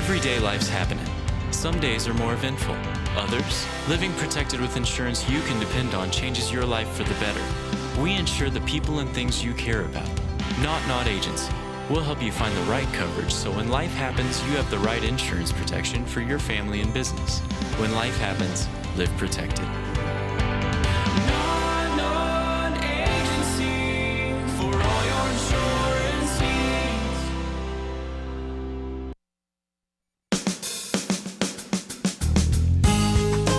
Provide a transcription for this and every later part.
Everyday life's happening. Some days are more eventful. Others, living protected with insurance you can depend on changes your life for the better. We insure the people and things you care about. Not Agency. We'll help you find the right coverage so when life happens, you have the right insurance protection for your family and business. When life happens, live protected. Non-agency for all your insurance needs.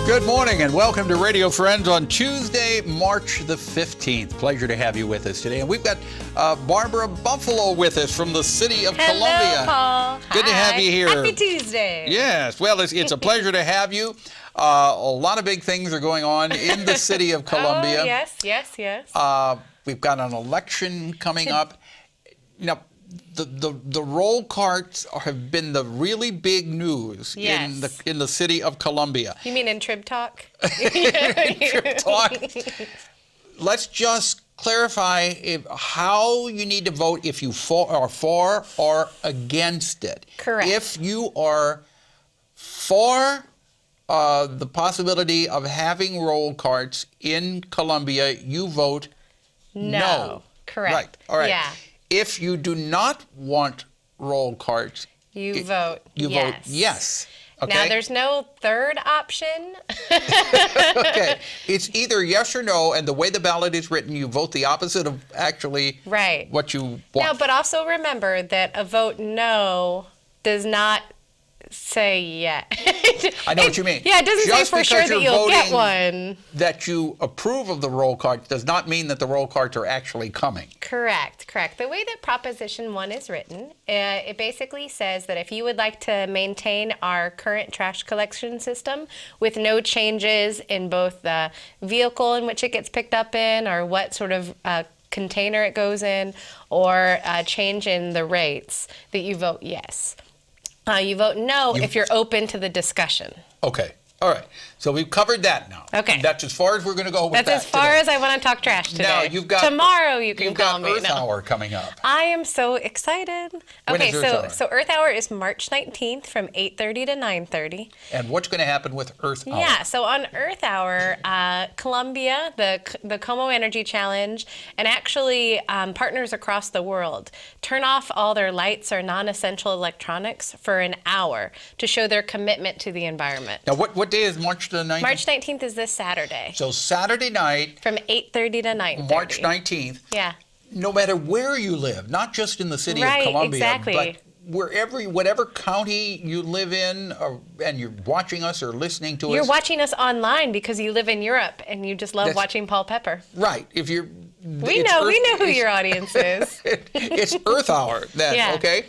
Good morning and welcome to Radio Friends on Tuesday, March the 15th. Pleasure to have you with us today. And we've got Barbara Buffaloe with us from the city of Columbia. Hello, Paul. Good to have you here. Happy Tuesday. Yes, well, it's a pleasure to have you. A lot of big things are going on in the city of Columbia. Oh, yes. We've got an election coming up. You know, the roll carts have been the really big news in the city of Columbia. You mean in Trib Talk? Trib Talk. Let's just clarify how you need to vote if you are for or against it. Correct. If you are for the possibility of having roll carts in Columbia, you vote no. Correct. Right. All right. Yeah. If you do not want roll carts, You vote vote yes. Okay? Now, there's no third option. Okay. It's either yes or no, and the way the ballot is written, you vote the opposite of actually what you want. No, but also remember that a vote no does not say yes. I know what you mean. Yeah, it doesn't Just say for sure because that you're you'll get voting one. that you approve of the roll carts does not mean that the roll carts are actually coming. Correct. The way that Proposition 1 is written, it basically says that if you would like to maintain our current trash collection system with no changes in both the vehicle in which it gets picked up in or what sort of container it goes in or change in the rates, that you vote yes. You vote no if you're open to the discussion. Okay. All right. So we've covered that now. Okay. That's as far as we're going to go with that. That's as far today. as I want to talk trash today. Now, you've got tomorrow you can call me. Earth Hour coming up. I am so excited. When Okay, is Earth Hour? so Earth Hour is March 19th from 8:30 to 9:30. And what's going to happen with Earth Hour? Yeah, so on Earth Hour, Columbia, the Como Energy Challenge, and actually partners across the world turn off all their lights or non-essential electronics for an hour to show their commitment to the environment. Now, what day is March the 19th? March 19th is this Saturday. So Saturday night, From 8:30 to 9:30. March 19th. Yeah. No matter where you live, not just in the city of Right, Columbia, exactly. but whatever county you live in, and you're watching us or listening to us. You're watching us online because you live in Europe and you just love watching Paul Pepper. Right. If you're We know who your audience is. It's Earth Hour then, Yeah. okay?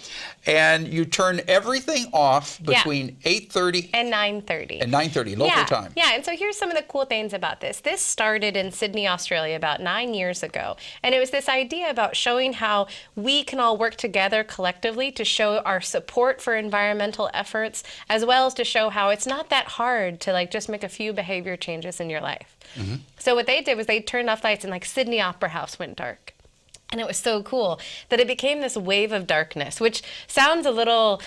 And you turn everything off between 8:30 and 9:30. and 9:30 local time. Yeah, and so here's some of the cool things about this. This started in Sydney, Australia about 9 years ago. And it was this idea about showing how we can all work together collectively to show our support for environmental efforts, as well as to show how it's not that hard to just make a few behavior changes in your life. Mm-hmm. So what they did was they turned off lights and Sydney Opera House went dark. And it was so cool that it became this wave of darkness, which sounds a little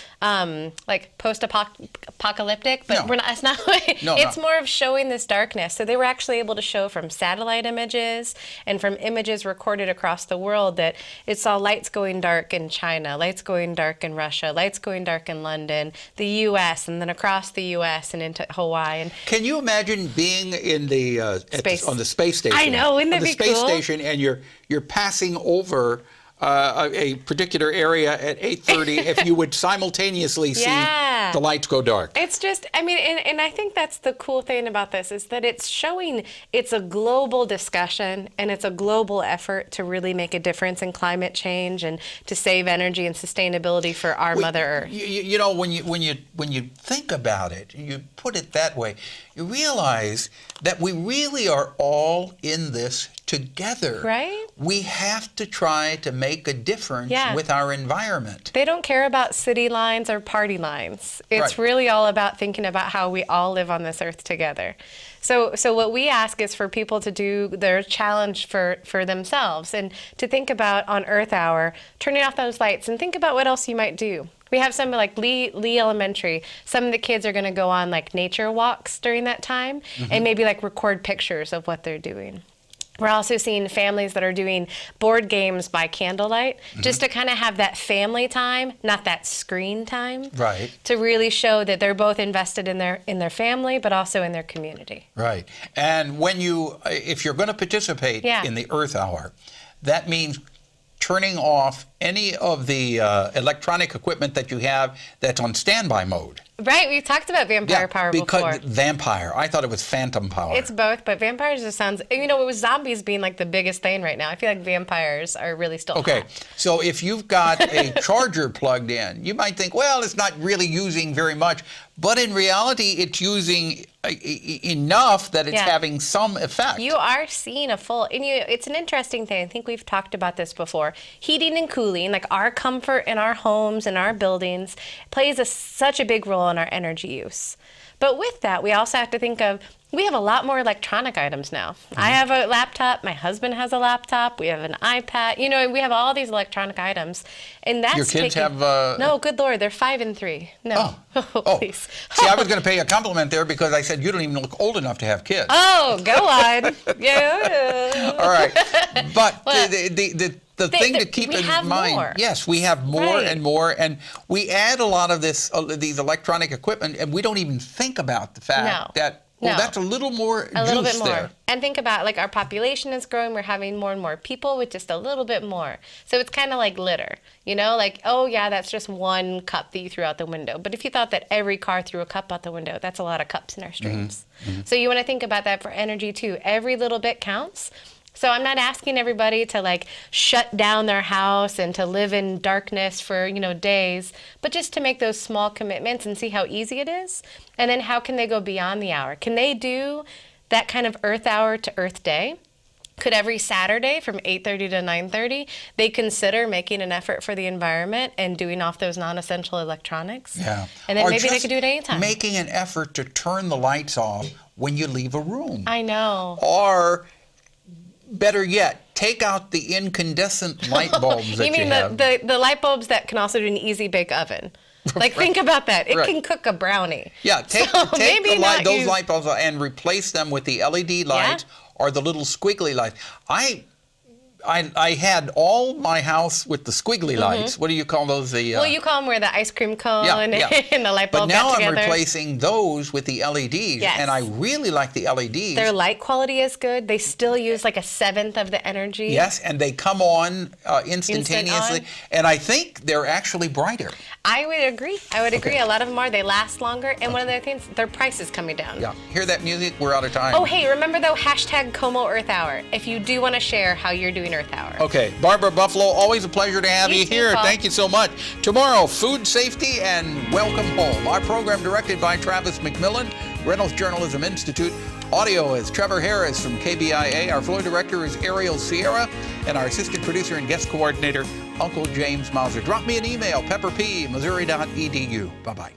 post-apocalyptic, but No. it's not. No, It's no. more of showing this darkness. So they were actually able to show from satellite images and from images recorded across the world that it saw lights going dark in China, lights going dark in Russia, lights going dark in London, the U.S., and then across the U.S. and into Hawaii. And Can you imagine being in the on the space station? I know, wouldn't on that the be space cool? station, and you're passing over a particular area at 8:30. If you would simultaneously see Yeah. the lights go dark. It's just, and I think that's the cool thing about this is that it's showing it's a global discussion and it's a global effort to really make a difference in climate change and to save energy and sustainability for our Mother Earth. You know, when you think about it, you put it that way, you realize that we really are all in this together. Right? We have to try to make a difference with our environment. They don't care about city lines or party lines. It's Right. really all about thinking about how we all live on this earth together. So what we ask is for people to do their challenge for themselves and to think about on Earth Hour, turning off those lights and think about what else you might do. We have some like Lee Elementary. Some of the kids are going to go on like nature walks during that time and maybe like record pictures of what they're doing. We're also seeing families that are doing board games by candlelight, just to kind of have that family time, not that screen time. Right. To really show that they're both invested in their family, but also in their community. Right. And if you're going to participate in the Earth Hour, that means turning off any of the electronic equipment that you have that's on standby mode. Right, we talked about vampire power before. Vampire. I thought it was phantom power. It's both, but vampires just sounds, it was zombies being like the biggest thing right now. I feel like vampires are really still hot. So if you've got a charger plugged in, you might think, well, it's not really using very much. But in reality, it's using enough that it's having some effect. You are seeing a full, and it's an interesting thing. I think we've talked about this before. Heating and cooling, like our comfort in our homes and our buildings, plays such a big role in our energy use. But with that, we also have to think of, we have a lot more electronic items now. I have a laptop. My husband has a laptop. We have an iPad. We have all these electronic items. And that's your kids have... No, good Lord, they're 5 and 3. No. Oh, please. See, I was going to pay you a compliment there because I said you don't even look old enough to have kids. Oh, go on. Yeah. All right. But the thing to keep in mind, yes, we have more and more, and we add a lot of these electronic equipment, and we don't even think about the fact that that's a little more a little bit more there. And think about, like, our population is growing. We're having more and more people with just a little bit more. So it's kind of like litter, like, oh yeah, that's just one cup that you threw out the window. But if you thought that every car threw a cup out the window, that's a lot of cups in our streams. So you want to think about that for energy too. Every little bit counts. So I'm not asking everybody to like shut down their house and to live in darkness for, days, but just to make those small commitments and see how easy it is. And then how can they go beyond the hour? Can they do that kind of Earth Hour to Earth Day? Could every Saturday from 8:30 to 9:30, they consider making an effort for the environment and doing off those non-essential electronics? Yeah. And then maybe they could do it anytime. Making an effort to turn the lights off when you leave a room. I know. Or better yet, take out the incandescent light bulbs that you have. You mean the light bulbs that can also do an easy bake oven? Like, think about that. It can cook a brownie. Yeah, take those light bulbs and replace them with the LED lights or the little squiggly lights. I had all my house with the squiggly lights. What do you call those? Well, you call them where the ice cream cone and the light bulb But now got together. I'm replacing those with the LEDs, and I really like the LEDs. Their light quality is good. They still use like 1/7 of the energy. Yes, and they come on instantaneously, and I think they're actually brighter. I would agree. A lot of them are. They last longer, and one of the other things, their price is coming down. Yeah. Hear that music? We're out of time. Oh, hey, remember though, #Como Earth Hour. If you do want to share how you're doing Earth Hour. Okay, Barbara Buffalo, always a pleasure to have you here. Paul. Thank you so much. Tomorrow, food safety and welcome home. Our program directed by Travis McMillan, Reynolds Journalism Institute. Audio is Trevor Harris from KBIA. Our floor director is Ariel Sierra, and our assistant producer and guest coordinator, Uncle James Mauser. Drop me an email, pepperp@missouri.edu. Bye-bye.